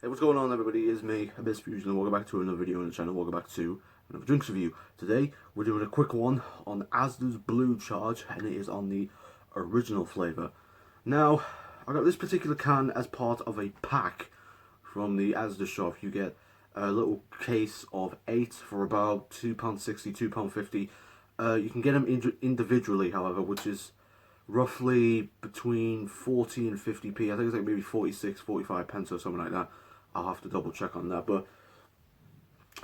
Hey, what's going on, everybody? It's me, Abyss Fusion, and welcome back to another video on the channel. Welcome back to another drinks review. Today, we're doing a quick one on Asda's Blue Charge, and it is on the original flavour. Now, I got this particular can as part of a pack from the Asda shop. You get a little case of 8 for about £2.60, £2.50. You can get them individually, however, which is roughly between 40 and 50p. I think it's like maybe 46, 45 pence or something like that. I'll have to double check on that, but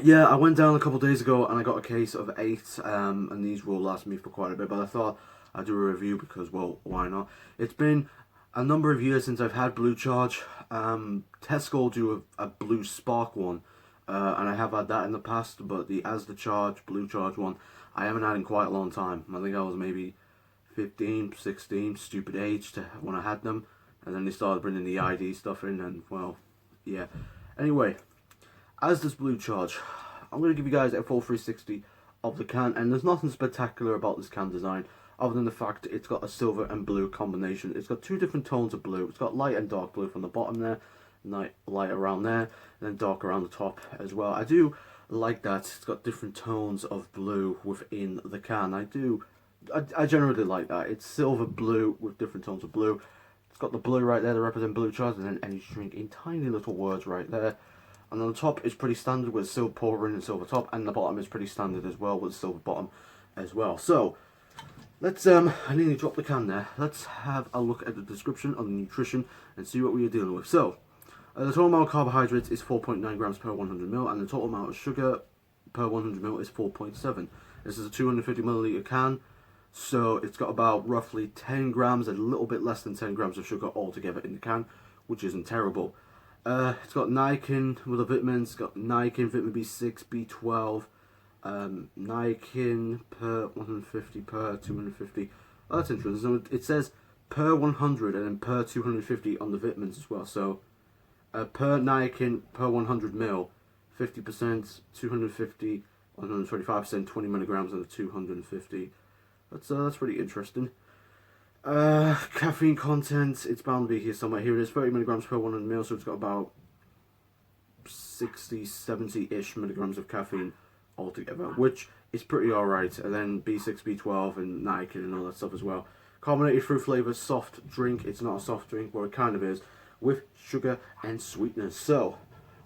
yeah, I went down a couple of days ago and I got a case of 8, and these will last me for quite a bit, but I thought I'd do a review because, well, why not? It's been a number of years since I've had Blue Charge. Tesco do a Blue Spark one, and I have had that in the past, but the Asda Charge, Blue Charge one, I haven't had in quite a long time. I think I was maybe 15, 16, stupid age to when I had them, and then they started bringing the ID stuff in, and well, yeah. Anyway, as this Blue Charge, I'm going to give you guys a full 360 of the can, and there's nothing spectacular about this can design other than the fact it's got a silver and blue combination. It's got two different tones of blue. It's got light and dark blue from the bottom there, light around there, and then dark around the top as well. I do like that it's got different tones of blue within the can. I generally like that. It's silver blue with different tones of blue. It's got the blue right there to represent Blue Charge, and then energy drink in tiny little words right there. And on the top is pretty standard with silver pouring and silver top, and the bottom is pretty standard as well with silver bottom as well. So let's I nearly dropped the can there. Let's have a look at the description of the nutrition and see what we are dealing with. So the total amount of carbohydrates is 4.9 grams per 100 ml, and the total amount of sugar per 100 ml is 4.7. This is a 250 milliliter can. So it's got about roughly 10 grams, a little bit less than 10 grams of sugar altogether in the can, which isn't terrible. It's got niacin with the vitamins. It's got niacin, vitamin B6, B12, niacin per 150, per 250. Oh, that's interesting. So it says per 100 and then per 250 on the vitamins as well. So per niacin per 100 ml, 50%, 250, 125%, 20 milligrams on the 250. That's pretty interesting. Caffeine content, it's bound to be here somewhere. Here it is, 30 milligrams per 100 ml, so it's got about 60, 70-ish milligrams of caffeine altogether, which is pretty alright. And then B6, B12, and niacin and all that stuff as well. Carbonated fruit flavour, soft drink. It's not a soft drink, well, it kind of is, with sugar and sweetness. So,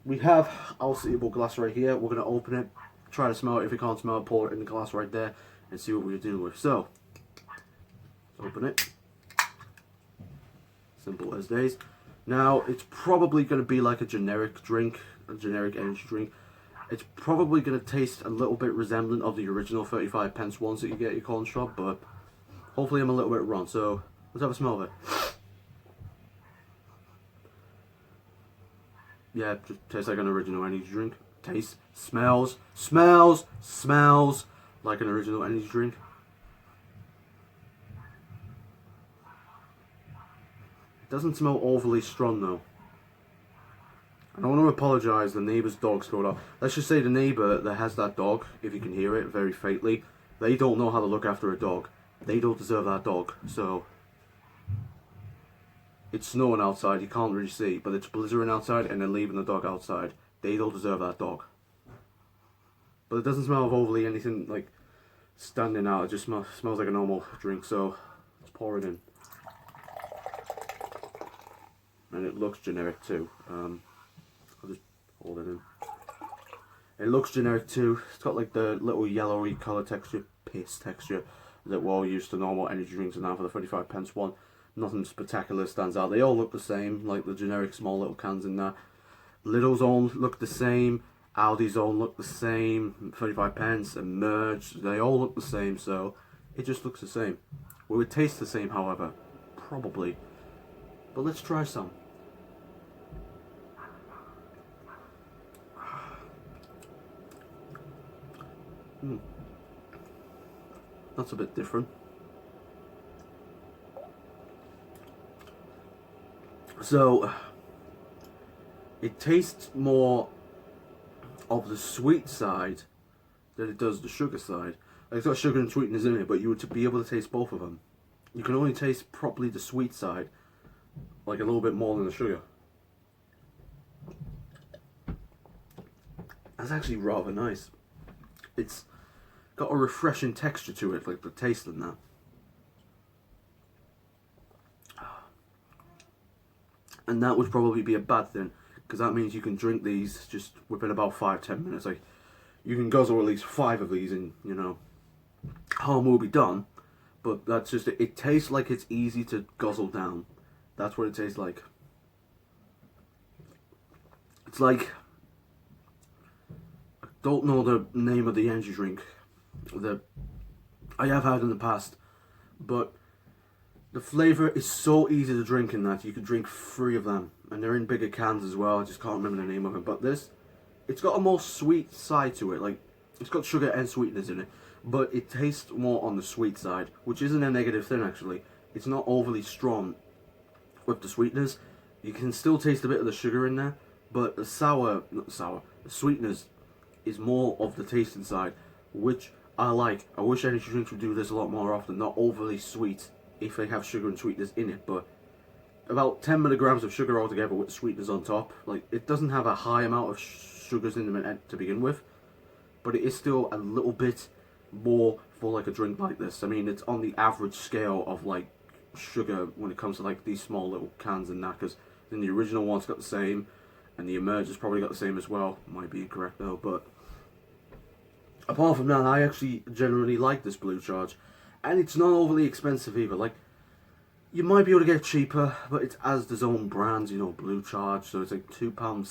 we have our seeable glass right here. We're going to open it, try to smell it. If we can't smell it, pour it in the glass right there, and see what we're dealing with. So, open it. Simple as days. Now, it's probably going to be like a generic drink, a generic energy drink. It's probably going to taste a little bit resemblant of the original 35 pence ones that you get at your corner shop, but hopefully I'm a little bit wrong. So, let's have a smell of it. Yeah, just tastes like an original energy drink. Tastes, smells like an original energy drink. It doesn't smell overly strong though. And I want to apologise, the neighbour's dog's going off. Let's just say the neighbour that has that dog, if you can hear it very faintly, they don't know how to look after a dog. They don't deserve that dog. So, it's snowing outside, you can't really see, but it's blizzarding outside and they're leaving the dog outside. They don't deserve that dog. But it doesn't smell of overly anything like standing out. It just smells like a normal drink. So let's pour it in, and it looks generic too. I'll just hold it in. It looks generic too. It's got like the little yellowy colour texture, piss texture that we're all used to normal energy drinks and now for the 35 pence one. Nothing spectacular stands out. They all look the same, like the generic small little cans in there. Lidl's own look the same. Aldi's own look the same, 35 pence, and Merge, they all look the same, so it just looks the same. Will it taste the same, however? Probably. But let's try some. That's a bit different. So, it tastes more of the sweet side than it does the sugar side. Like, it's got sugar and sweetness in it, but you would be able to taste both of them. You can only taste properly the sweet side, like a little bit more than the sugar. That's actually rather nice. It's got a refreshing texture to it, like the taste and that. And that would probably be a bad thing, because that means you can drink these just within about 5-10 minutes. Like, you can guzzle at least 5 of these and, you know, harm will be done. But that's just it. It tastes like it's easy to guzzle down. That's what it tastes like. It's like, I don't know the name of the energy drink that I have had in the past, but the flavour is so easy to drink in that you could drink 3 of them, and they're in bigger cans as well. I just can't remember the name of it. But this, it's got a more sweet side to it. Like, it's got sugar and sweetness in it, but it tastes more on the sweet side, which isn't a negative thing actually. It's not overly strong with the sweetness. You can still taste a bit of the sugar in there, but the the sweetness is more of the tasting side, which I like. I wish energy drinks would do this a lot more often, not overly sweet if they have sugar and sweetness in it, but about 10 milligrams of sugar altogether with sweetness on top. Like, it doesn't have a high amount of sugars in them to begin with, but it is still a little bit more for like a drink like this. I mean, it's on the average scale of like sugar when it comes to like these small little cans and that, because then the original one's got the same, and the Emerge has probably got the same as well. Might be incorrect though, but apart from that, I actually generally like this Blue Charge. And it's not overly expensive either. Like, you might be able to get it cheaper, but it's Asda's own brand, you know, Blue Charge. So it's like £2.60,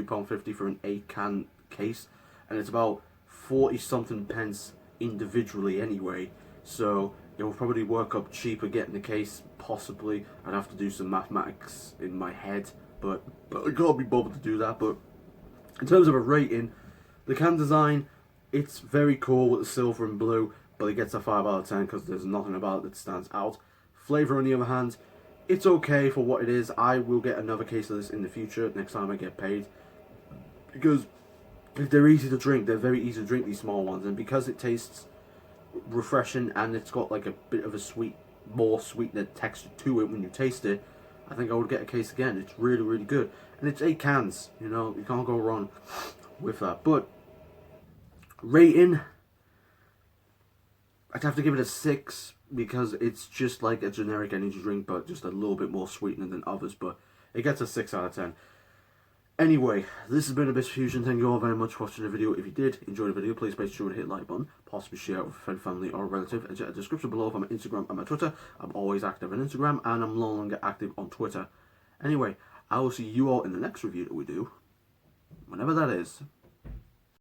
£2.50 for an 8-can case. And it's about 40 something pence individually anyway. So it will probably work up cheaper getting the case, possibly. I'd have to do some mathematics in my head, but I can't be bothered to do that. But in terms of a rating, the can design, it's very cool with the silver and blue, but it gets a 5 out of 10 because there's nothing about it that stands out. Flavour, on the other hand, it's okay for what it is. I will get another case of this in the future, next time I get paid, because they're easy to drink. They're very easy to drink, these small ones, and because it tastes refreshing and it's got like a bit of a more sweeter texture to it when you taste it, I think I would get a case again. It's really, really good. And it's 8 cans, you know, you can't go wrong with that. But rating, I'd have to give it a 6, because it's just like a generic energy drink, but just a little bit more sweetener than others. But it gets a 6 out of 10. Anyway, this has been Abyss Fusion. Thank you all very much for watching the video. If you did enjoy the video, please make sure to hit the like button, possibly share it with a friend, family, or a relative, and check the description below for my Instagram and my Twitter. I'm always active on Instagram, and I'm no longer active on Twitter. Anyway, I will see you all in the next review that we do, whenever that is.